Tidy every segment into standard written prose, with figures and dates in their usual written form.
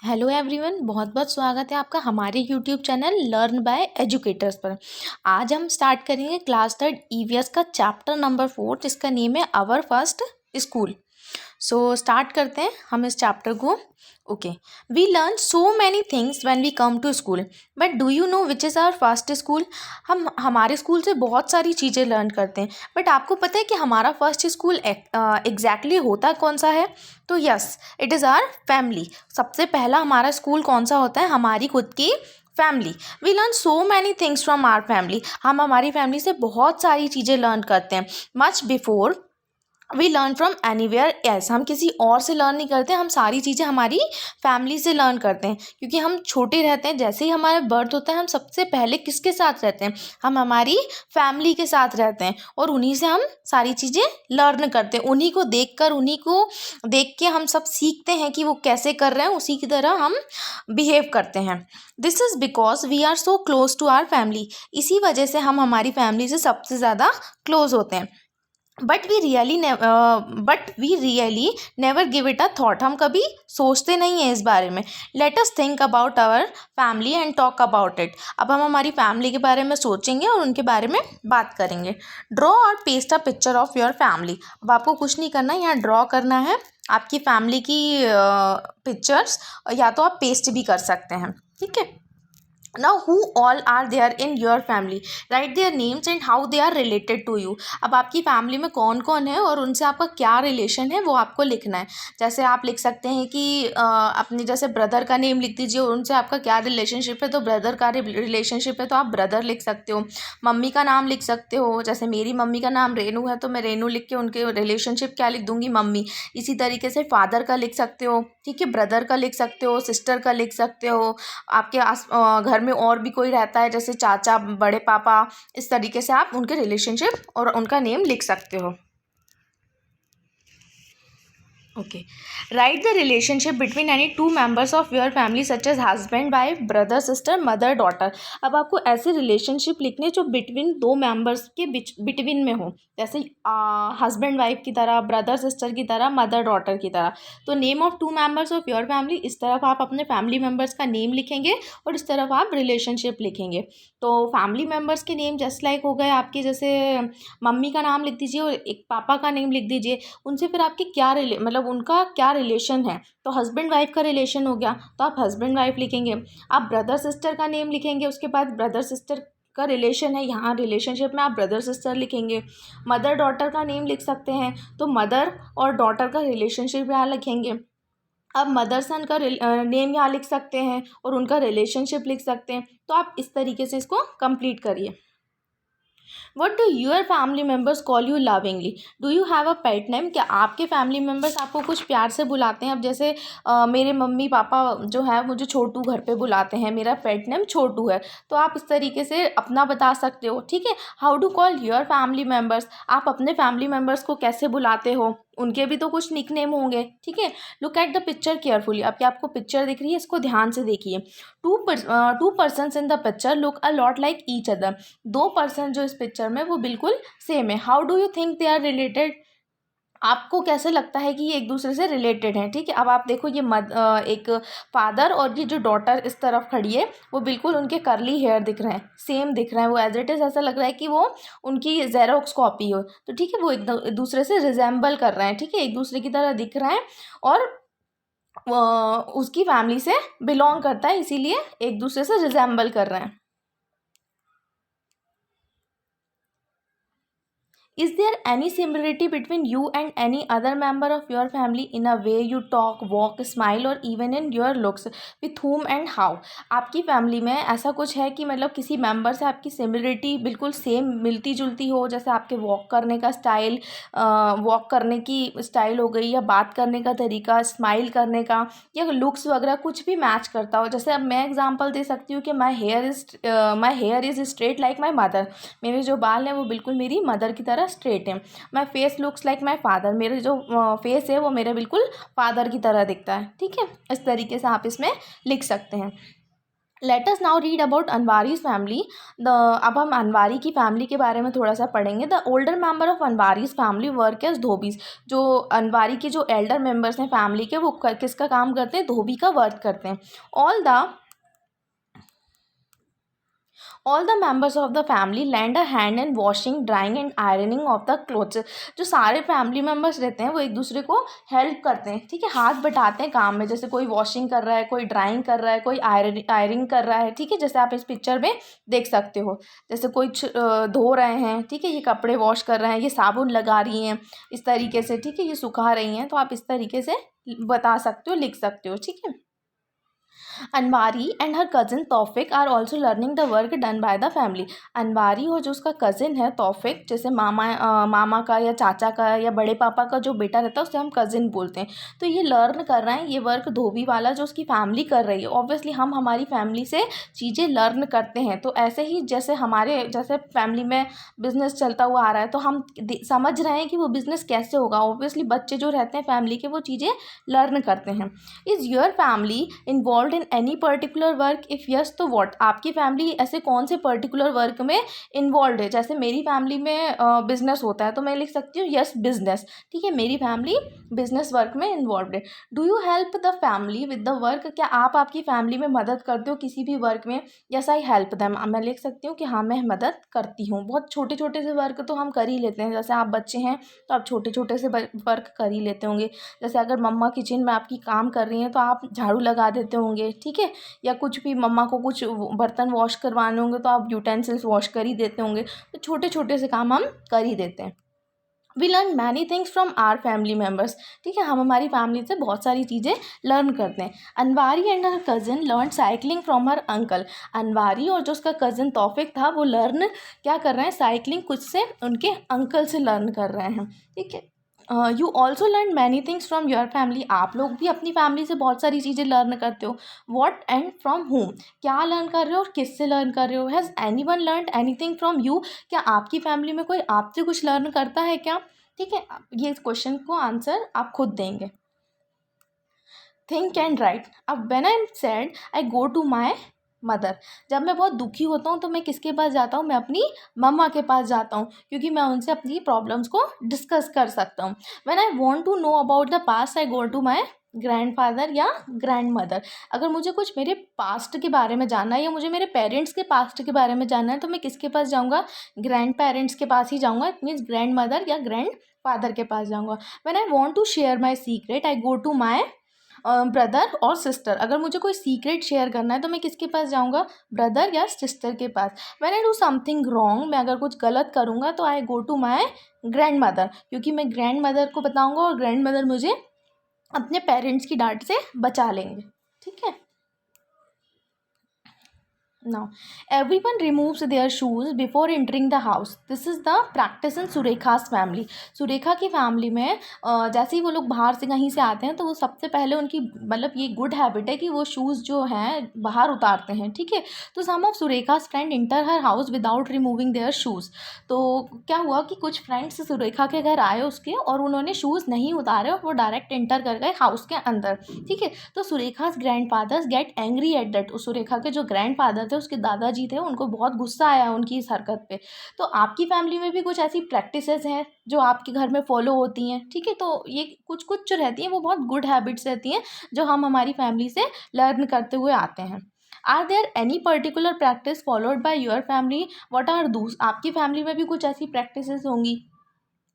Hello everyone, बहुत बहुत स्वागत है आपका हमारे YouTube channel learn by educators पर। आज हम स्टार्ट करेंगे क्लास थर्ड ईवीएस का चैप्टर नंबर 4 जिसका नेम है our first school. So start करते हैं हम इस चैप्टर को। Okay, we learn so many things when we come to school, but do you know which is our first school. हम हमारे स्कूल से बहुत सारी चीज़ें लर्न करते हैं, बट आपको पता है कि हमारा फर्स्ट स्कूल एग्जैक्टली होता कौन सा है? तो yes, it is our family. सबसे पहला हमारा स्कूल कौन सा होता है? हमारी खुद की family. We learn so many things from our family. हम हमारी फैमिली से बहुत सारी चीज़ें लर्न करते हैं। Much before we learn from anywhere else. हम किसी और से लर्न नहीं करते, हम सारी चीज़ें हमारी फैमिली से लर्न करते हैं। क्योंकि हम छोटे रहते हैं, जैसे ही हमारा बर्थ होता है हम सबसे पहले किसके साथ रहते हैं? हम हमारी फैमिली के साथ रहते हैं और उन्हीं से हम सारी चीज़ें लर्न करते हैं। उन्हीं को देख के हम सब सीखते हैं कि वो कैसे कर रहे हैं, उसी की तरह हम बिहेव करते हैं। This is because we are so close to our family. इसी वजह से हम हमारी फैमिली से सबसे ज़्यादा क्लोज होते हैं। But we really never give it a thought. हम कभी सोचते नहीं हैं इस बारे में। Let us think about our family and talk about it. अब हम हमारी फैमिली के बारे में सोचेंगे और उनके बारे में बात करेंगे। ड्रॉ और paste a picture of your family. अब आपको कुछ नहीं करना है, यहाँ ड्रॉ करना है आपकी फैमिली की पिक्चर्स, या तो आप पेस्ट भी कर सकते हैं। ठीक है। Now who all are there in your family? Write their names and how they are related to you. अब आपकी फैमिली में कौन कौन है और उनसे आपका क्या रिलेशन है वो आपको लिखना है। जैसे आप लिख सकते हैं कि अपने जैसे ब्रदर का नेम लिख दीजिए और उनसे आपका क्या रिलेशनशिप है, तो ब्रदर का रिलेशनशिप है तो आप ब्रदर लिख सकते हो। मम्मी का नाम लिख सकते हो, जैसे मेरी मम्मी का नाम रेनू है तो मैं रेनू लिख के उनके रिलेशनशिप क्या लिख दूंगी? मम्मी। इसी तरीके से फादर का लिख सकते हो, ठीक है, ब्रदर का लिख सकते हो, सिस्टर का लिख सकते हो। आपके घर में और भी कोई रहता है जैसे चाचा, बड़े पापा, इस तरीके से आप उनके रिलेशनशिप और उनका नेम लिख सकते हो। Okay, write the relationship between any two members of your family such as husband wife, brother sister, mother daughter. अब आपको ऐसे रिलेशनशिप लिखने जो बिटवीन दो मेंबर्स के बिटवीन में हो, जैसे हस्बैंड वाइफ की तरह, ब्रदर सिस्टर की तरह, मदर डॉटर की तरह। तो name of two members of your family, इस तरफ आप अपने फैमिली मेंबर्स का नेम लिखेंगे और इस तरफ आप रिलेशनशिप लिखेंगे। तो फैमिली मेंबर्स के नेम जस्ट लाइक हो गए आपके, जैसे मम्मी का नाम लिख दीजिए और एक पापा का नेम लिख दीजिए। उनसे फिर आपके क्या मतलब उनका क्या रिलेशन है, तो हस्बैंड वाइफ का रिलेशन हो गया तो आप हस्बैंड वाइफ लिखेंगे। आप ब्रदर सिस्टर का नेम लिखेंगे, उसके बाद ब्रदर सिस्टर का रिलेशन है, यहाँ रिलेशनशिप में आप ब्रदर सिस्टर लिखेंगे। मदर डॉटर का नेम लिख सकते हैं तो मदर और डॉटर का रिलेशनशिप यहाँ लिखेंगे। अब मदर सन का नेम यहाँ लिख सकते हैं और उनका रिलेशनशिप लिख सकते हैं। तो आप इस तरीके से इसको कंप्लीट करिए। What do your family members call you lovingly? Do you have a pet name? क्या आपके फैमिली मेम्बर्स आपको कुछ प्यार से बुलाते हैं? अब जैसे मेरे मम्मी पापा जो है मुझे छोटू घर पे बुलाते हैं, मेरा पेट नेम छोटू है, तो आप इस तरीके से अपना बता सकते हो। ठीक है। How do call your family members? आप अपने फैमिली मेम्बर्स को कैसे बुलाते हो? उनके भी तो कुछ निक नेम होंगे। ठीक है। Look at the picture carefully. अब क्या आपको पिक्चर दिख रही है? इसको ध्यान से देखिए। Two persons in the picture look a lot like each other. दो पर्सन जो इस पिक्चर में वो बिल्कुल सेम है। How do you think they are related? आपको कैसे लगता है कि ये एक दूसरे से रिलेटेड हैं? ठीक है। अब आप देखो ये एक फादर और ये जो डॉटर इस तरफ खड़ी है वो बिल्कुल उनके करली हेयर दिख रहे हैं, सेम दिख रहे हैं, वो एज इट इज़ ऐसा लग रहा है कि वो उनकी जेरोक्स कॉपी हो। तो ठीक है, वो एक दूसरे से रिजेंबल कर रहे हैं, ठीक है, एक दूसरे की तरह दिख रहे हैं और उसकी फैमिली से बिलोंग करता है, इसीलिए एक दूसरे से रिजेंबल कर रहे हैं। Is there any similarity between you and any other member of your family in a way you talk, walk, smile or even in your looks? With whom and how? आपकी फैमिली में ऐसा कुछ है कि मतलब किसी मेंबर से आपकी सिमिलरिटी बिल्कुल सेम मिलती जुलती हो, जैसे आपके वॉक करने का स्टाइल, वॉक करने की स्टाइल हो गई, या बात करने का तरीका, स्माइल करने का, या लुक्स वगैरह कुछ भी मैच करता हो। जैसे अब मैं एग्जांपल दे सकती हूँ कि my here is straight like my mother. मेरे जो बाल हैं वो बिल्कुल मेरी मदर की तरह स्ट्रेट है। My face looks like my father. मेरे जो फेस है वो मेरे बिल्कुल फादर की तरह दिखता है। ठीक है, इस तरीके से आप इसमें लिख सकते हैं। Let us now read about Anwari's family. The अब हम अनवारी की फैमिली के बारे में थोड़ा सा पढ़ेंगे। The older member of Anwari's family work as dhobis. जो अनवारी के जो एल्डर मेंबर्स हैं फैमिली के, वो किसका काम करते हैं? धोबी का वर्क करते हैं। All the members of the family land a hand in washing, drawing and ironing of the clothes. जो सारे फैमिली मेंबर्स रहते हैं वो एक दूसरे को हेल्प करते हैं, ठीक है, हाथ बटाते हैं काम में। जैसे कोई वॉशिंग कर रहा है, कोई ड्राइंग कर रहा है, कोई आयरनिंग कर रहा है, ठीक है, जैसे आप इस पिक्चर में देख सकते हो। जैसे कोई धो रहे हैं, ठीक है, ये कपड़े वॉश कर रहे हैं, ये साबुन लगा रही हैं इस तरीके से, ठीक है, ये सुखा रही हैं। तो आप इस तरीके से बता सकते हो, लिख सकते हो, ठीक है। Anwari and her cousin Taufiq are also learning the work done by the family. Anwari और जो उसका कज़न है तौफिक, जैसे मामा का या चाचा का या बड़े पापा का जो बेटा रहता है उसे हम कज़न बोलते हैं, तो ये लर्न कर रहे हैं ये वर्क धोबी वाला जो उसकी फैमिली कर रही है। ऑब्वियसली हम हमारी फैमिली से चीज़ें लर्न करते हैं, तो ऐसे ही जैसे हमारे जैसे फैमिली में बिजनेस चलता हुआ आ रहा है तो हम समझ रहे हैं कि वो बिज़नेस कैसे होगा। ऑब्वियसली बच्चे जो रहते हैं फैमिली के वो चीज़ें लर्न करते हैं। Is your family involve in any particular work? If yes तो व्हाट? आपकी फैमिली ऐसे कौन से पर्टिकुलर वर्क में इन्वॉल्व है? जैसे मेरी फैमिली में बिजनेस होता है तो मैं लिख सकती हूँ यस बिजनेस, ठीक है, मेरी फैमिली बिजनेस वर्क में इन्वॉल्व है। Do you help the family with the work? क्या आप आपकी फैमिली में मदद करते हो किसी भी वर्क में? यस आई हेल्प देम, मैं लिख सकती हूँ कि हाँ मैं मदद करती हूँ। बहुत छोटे छोटे से वर्क तो हम कर ही लेते हैं, जैसे आप बच्चे हैं तो आप छोटे छोटे से वर्क कर ही लेते होंगे। जैसे अगर मम्मा किचन में आपकी काम कर रही हैं तो आप झाड़ू लगा देते होंगे, ठीक है, या कुछ भी मम्मा को कुछ बर्तन वॉश करवाने होंगे तो आप यूटेंसिल्स वॉश कर ही देते होंगे। तो छोटे छोटे से काम हम कर ही देते हैं। We learn many things from our family members, ठीक है, हम हमारी फैमिली से बहुत सारी चीज़ें लर्न करते हैं। Anwari and her cousin learn cycling from her uncle. Anwari और जो उसका कज़न तौफिक था वो लर्न क्या कर रहे हैं? साइकिलिंग कुछ से उनके अंकल से लर्न कर रहे हैं, ठीक है। You also learn many things from your family. आप लोग भी अपनी फैमिली से बहुत सारी चीज़ें लर्न करते हो। What and from whom? क्या लर्न कर रहे हो और किससे लर्न कर रहे हो? Has any one learn anything from you? क्या आपकी फैमिली में कोई आपसे कुछ लर्न करता है क्या? ठीक है, ये क्वेश्चन को आंसर आप खुद देंगे। Think and write. अब when I am sad I go to my mother. जब मैं बहुत दुखी होता हूँ तो मैं किसके पास जाता हूँ? मैं अपनी मम्मा के पास जाता हूँ, क्योंकि मैं उनसे अपनी प्रॉब्लम्स को डिस्कस कर सकता हूँ। When I want to know about the past I go to my grandfather या ग्रैंड मदर। अगर मुझे कुछ मेरे पास्ट के बारे में जानना है या मुझे मेरे पेरेंट्स के पास्ट के बारे में जानना है तो मैं किसके पास जाऊँगा? ग्रैंड पेरेंट्स के पास ही जाऊँगा, इट मीन्स ग्रैंड मदर या ग्रैंड फादर के पास जाऊँगा। When I want to share my secret I go to my brother और सिस्टर। अगर मुझे कोई सीक्रेट शेयर करना है तो मैं किसके पास जाऊँगा? ब्रदर या सिस्टर के पास। When I do something wrong, मैं अगर कुछ गलत करूँगा तो I go to my grandmother, क्योंकि मैं ग्रैंड मदर को बताऊँगा और ग्रैंड मदर मुझे अपने पेरेंट्स की डांट से बचा लेंगे, ठीक है। Now, everyone removes their shoes before entering the house. This is the practice in सुरेखा's family. Surekha की फैमिली में जैसे ही वो लोग बाहर से कहीं से आते हैं तो वो सबसे पहले उनकी मतलब ये गुड हैबिट है कि वो शूज़ जो हैं बाहर उतारते हैं, ठीक है। तो some of Surekha's friend enter her house without removing their shoes. तो क्या हुआ कि कुछ फ्रेंड्स सुरेखा के घर आए उसके और उन्होंने शूज़ नहीं उतारे और वो डायरेक्ट एंटर कर गए हाउस के अंदर, ठीक है। तो Surekha's grandfathers get angry at that. Surekha के जो ग्रैंडफादर थे, उसके दादाजी थे, उनको बहुत गुस्सा आया उनकी इस हरकत पे। तो आपकी फैमिली में भी कुछ ऐसी प्रैक्टिसेस हैं जो आपके घर में फॉलो होती हैं, ठीक है। तो ये कुछ कुछ जो रहती हैं वो बहुत गुड हैबिट्स रहती हैं जो हम हमारी फैमिली से लर्न करते हुए आते हैं। Are there any particular practice followed by your family? What are those? आपकी फैमिली में भी कुछ ऐसी प्रैक्टिसेस होंगी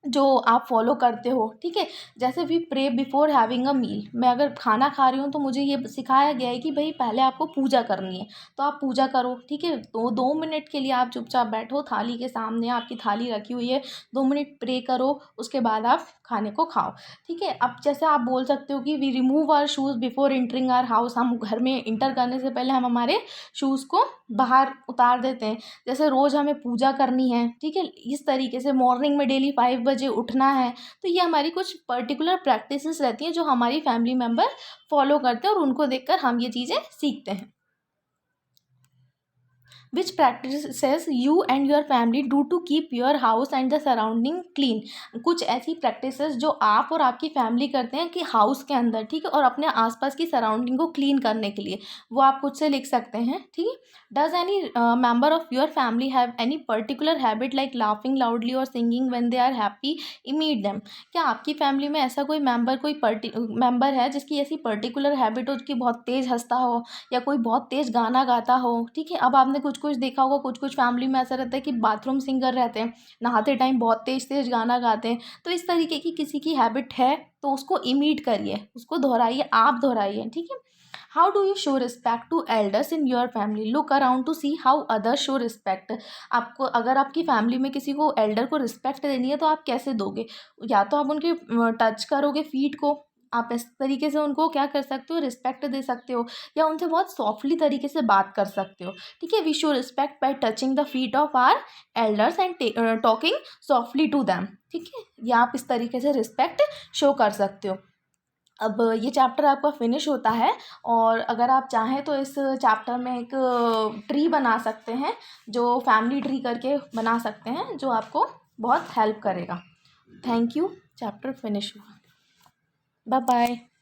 जो आप फॉलो करते हो, ठीक है। जैसे we pray before having a meal. मैं अगर खाना खा रही हूँ तो मुझे ये सिखाया गया है कि भाई पहले आपको पूजा करनी है, तो आप पूजा करो, ठीक है। तो 2 मिनट के लिए आप चुपचाप बैठो, थाली के सामने आपकी थाली रखी हुई है, 2 मिनट प्रे करो, उसके बाद आप खाने को खाओ, ठीक है। अब जैसे आप बोल सकते हो कि we remove our shoes before entering our house. हम घर में इंटर करने से पहले हम हमारे शूज़ को बाहर उतार देते हैं। जैसे रोज़ हमें पूजा करनी है, ठीक है, इस तरीके से मॉर्निंग में डेली 5 बजे उठना है। तो ये हमारी कुछ पर्टिकुलर प्रैक्टिसेस रहती हैं जो हमारी फैमिली मेम्बर फॉलो करते हैं और उनको देखकर हम ये चीज़ें सीखते हैं। Which practices you and your family do to keep your house and the surrounding clean. कुछ ऐसी प्रैक्टिसेस जो आप और आपकी फैमिली करते हैं कि हाउस के अंदर, ठीक है, और अपने आसपास की सराउंडिंग को क्लीन करने के लिए, वो आप खुद से लिख सकते हैं, ठीक है। Does any member of your family have any particular habit like laughing loudly और singing when they are happy, imitate them. क्या आपकी फैमिली में ऐसा कोई मेंबर है जिसकी ऐसी पर्टिकुलर हैबिट हो, उसकी बहुत तेज़ हंसता हो या कोई बहुत तेज़ गाना गाता हो, ठीक है। अब आपने कुछ कुछ देखा होगा, कुछ कुछ फैमिली में ऐसा रहता है कि बाथरूम सिंगर रहते हैं, नहाते टाइम बहुत तेज़ तेज़ गाना गाते हैं। तो इस तरीके की किसी की हैबिट है तो उसको इमीट करिए, उसको दोहराइए, आप दोहराइए, ठीक है। How do you show respect to elders in your family, look around to see how others show respect. आपको अगर आपकी फैमिली में किसी को एल्डर को रिस्पेक्ट देनी है तो आप कैसे दोगे? या तो आप उनके टच करोगे फीट को, आप इस तरीके से उनको क्या कर सकते हो, रिस्पेक्ट दे सकते हो, या उनसे बहुत सॉफ्टली तरीके से बात कर सकते हो, ठीक है। We show respect by touching the feet of our elders and talking softly to them, ठीक है। या आप इस तरीके से रिस्पेक्ट शो कर सकते हो। अब ये चैप्टर आपका फिनिश होता है, और अगर आप चाहें तो इस चैप्टर में एक ट्री बना सकते हैं, जो फैमिली ट्री करके बना सकते हैं, जो आपको बहुत हेल्प करेगा। Thank you. चैप्टर फिनिश हुआ। Bye bye.